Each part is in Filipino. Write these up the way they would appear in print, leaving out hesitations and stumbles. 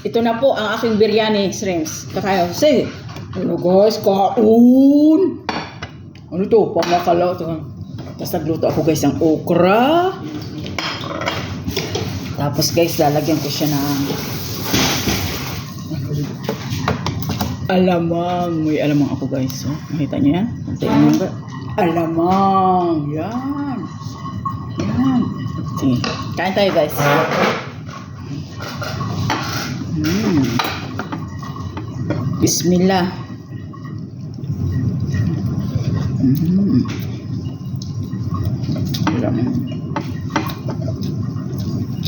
ito na po ang aking biryani shrimps. Kakain ko. Sige. Ano guys, kaun. Ano to? Pamakalaw to. Tapos nagluto ako guys ng okra. Tapos guys, lalagyan ko siya ng alamang. May alamang ako guys. Oh, nakita niyo yan? Tingnan niyo ba? Alamang. Yan. Yan. Sige. Kain tayo guys. Bismillah.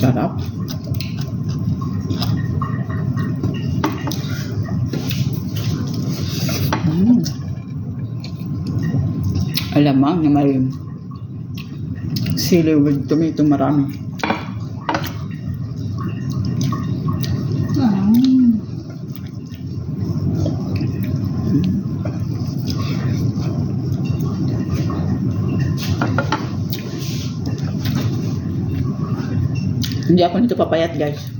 Sarap. Alamang na may sili with tomato marami. Hindi ako nito papayat guys.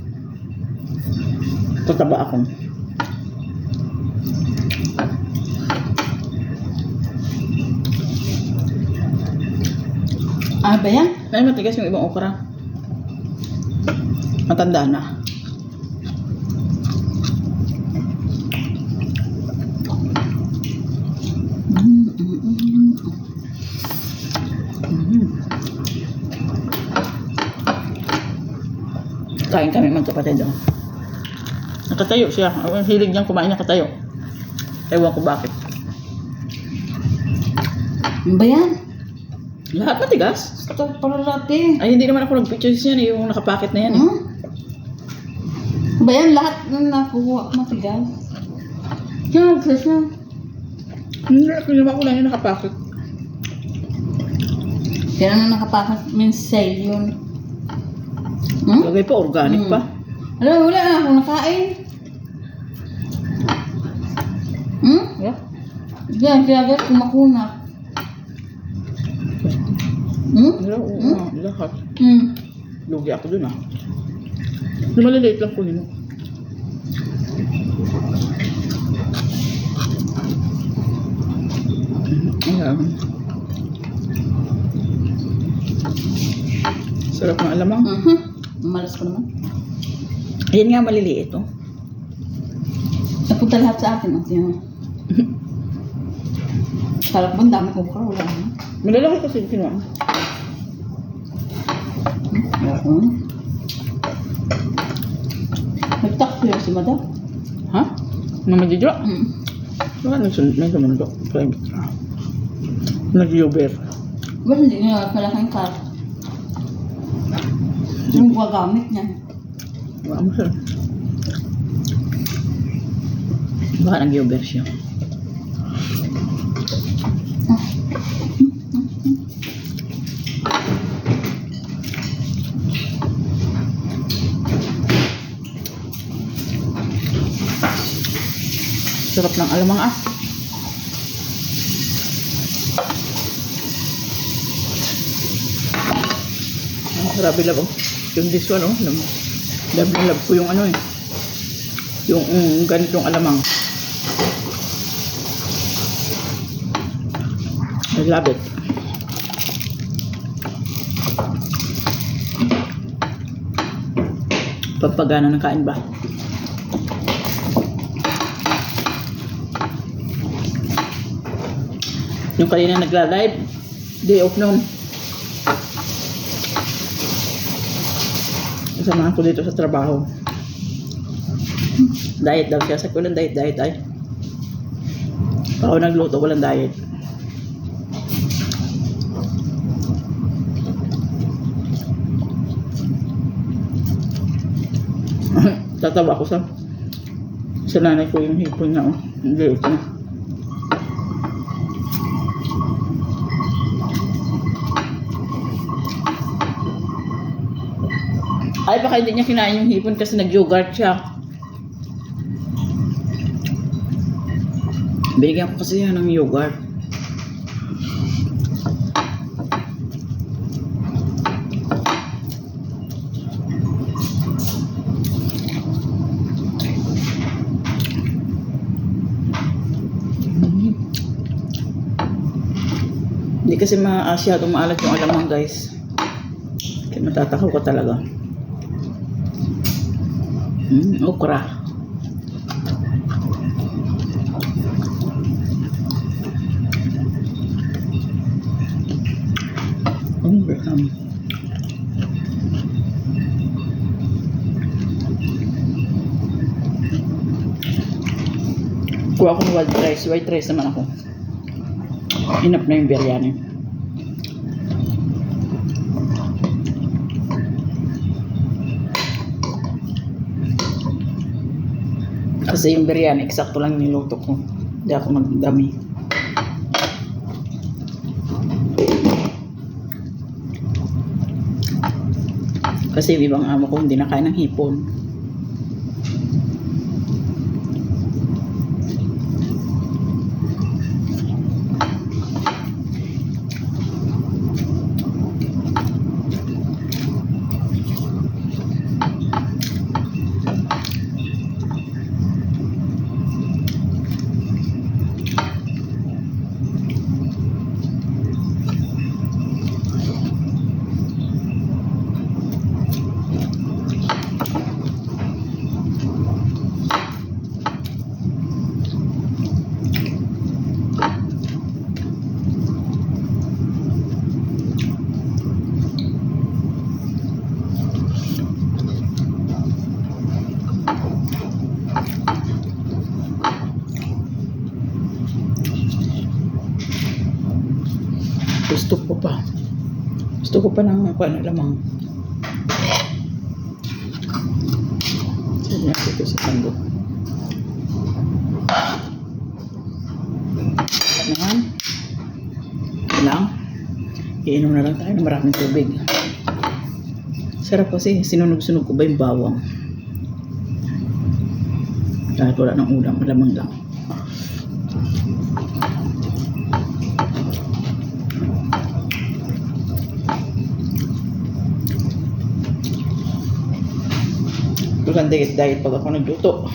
Tataba ako. Ah, ba yan? Ay, matigas yung ibang okra. Matanda na. Kain kami magkapatid doon. Nakatayo siya. Ang hilig niyang kumain nakatayo. Ewan ko bakit. Ano ba yan? Lahat matigas? Ito pala lahat eh. Ay, hindi naman ako nag-pictures yan eh. Yung nakapakit na yan eh. Ano ba yan? Lahat na nakuha matigas. Yan, fresh na. Hindi, kinuha ko lang yung nakapakit. Kaya na nakapakat means sale yun. Lagay pa, organic pa. Alam, wala na akong nakain. Yeah. Yan, kaya guys, kumakunat. Lahat. Hmm. Lugi ako dun ah. Maliliit lang kunin mo. Ayan. Sarap ng alamang. Malas ko naman. Ayan nga maliliit oh. Napunta lahat sa akin. Yan. Sarap ba? Ang dami kong karo. Wala na. Malalaki kasi kinuha. Nagtakpo yan si madam. Ha? Namadidyo? Baka nagsumundo. Private ka. Nag-yober. Ba't hindi nyo malaking car? Yung gagamit niya. Baka mo siya. Baka nag-yober siya. Sarap ng alamang ah. Grabe love oh. Yung this one oh. Love na love ko yung ano eh. Yung ganitong alamang. I love it. Pagpagana ng kain ba? Yung kanina nagla-live, day off noon. Kasamahan ko dito sa trabaho. Diet daw siya. Sabi ko lang diet ay. Ako nagluto, walang diet. Tatawa ko sa nanay ko yung hipon niya. Oh. Day off na. Ay, baka hindi niya kinain yung hipon kasi nag-yogurt siya. Binigyan ko kasi yan ng yogurt. Hindi kasi masyadong maalat yung alamang guys. Kaya matatakaw ka talaga. Okra. Kuha ako ng white rice. White rice naman ako. Enough na yung biryani. Kasi yung biryani, eksakto lang niluto ko. Hindi ako magdami. Kasi yung ibang amo ko hindi na kain ng hipon. Gusto ko pa ng lamang. Sabi natin ito sa sando. Naman. Lang. Iinom na lang tayo ng maraming tubig. Sarap kasi sinunog-sunog ko ba yung bawang. Kahit wala ng ulam, malamang lang. Bukan diet pag ako nagluto.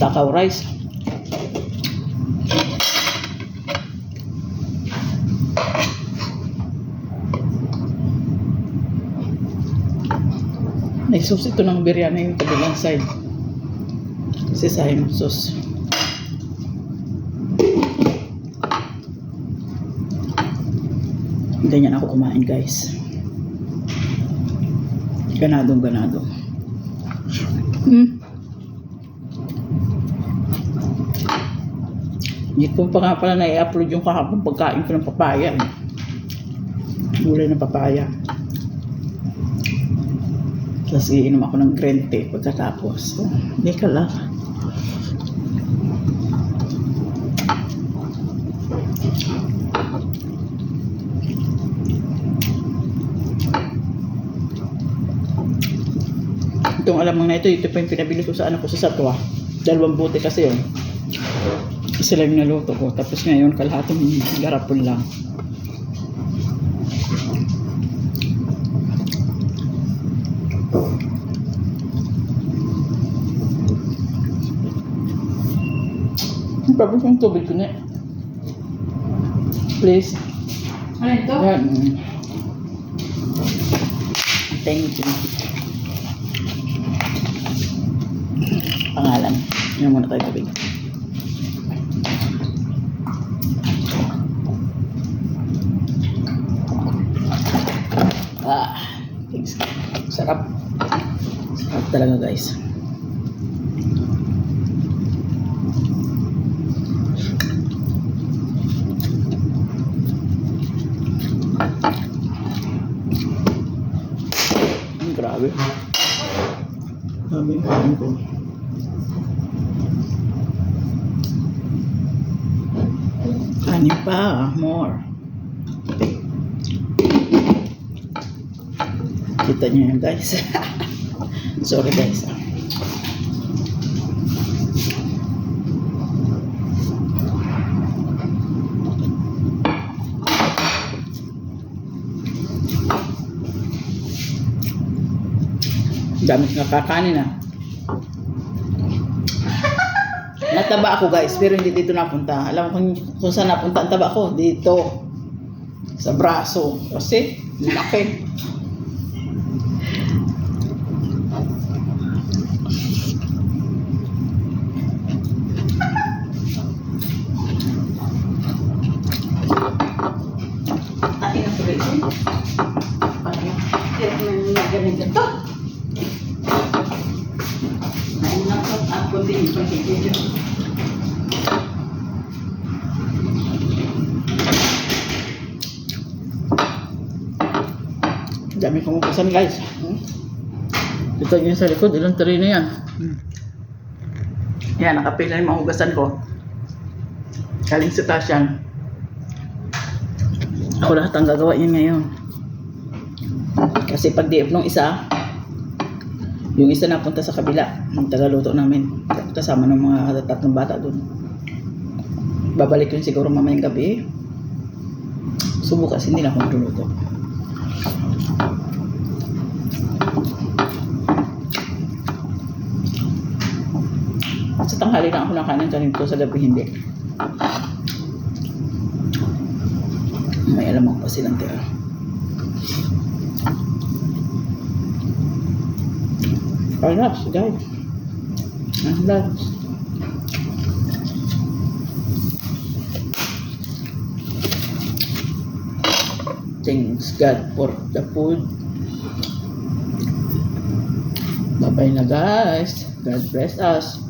Takaw rice. May sauce ito ng biryani yung kabilang side. Kasi sayang sauce. Ganyan ako kumain guys. Ganadong ganado. Hindi ko pa nga pala na-i-upload yung kahapon pagkain ko ng papaya. Gulay ng papaya. Tapos iinom ako ng green tea pagkatapos. Hindi ka lang. Itong alamang na ito pa yung pinabili ko sa anak ko sa Satwa. 2 bote kasi yun. Sila yung naluto ko. Tapos ngayon kalahating garapon lang. Tapos yung tubig ko na. Please. Ano ito? Thank you. Pangalan. Yan muna tayo tubig. Thanks. Sarap. Sarap talaga guys. Grabe. Grabe yung kain ko. Kanin pa. More. Kita nyo yun guys. Sorry guys. Dami nga kakanin ah. Nataba ako guys, pero hindi dito napunta. Alam mo kung saan napunta ang taba ko? Dito. Sa braso. Kasi, laki. Atin ang tuloy. Parang, ganito to. Nainang ko, ako din yung pagkikidyo. Dami kong upusan guys. Ito yun sa likod, ilang tray na yan. Yan, nakapila yung mga hugasan ko. Galing sa Tasyan. Ako lahat ang gagawa yun ngayon. Kasi pag diip nung isa, yung isa napunta sa kabila, yung tagaluto namin. Kasama ng mga tatlong bata dun. Babalik yun siguro mamayang gabi. Subukan kasi hindi na akong luluto. Sa tanghali lang ako nakanan kanito, sa gabi hindi. May alam pa silang tira. Relax, guys. Relax. Thanks God for the food. Bye-bye na guys. God bless us.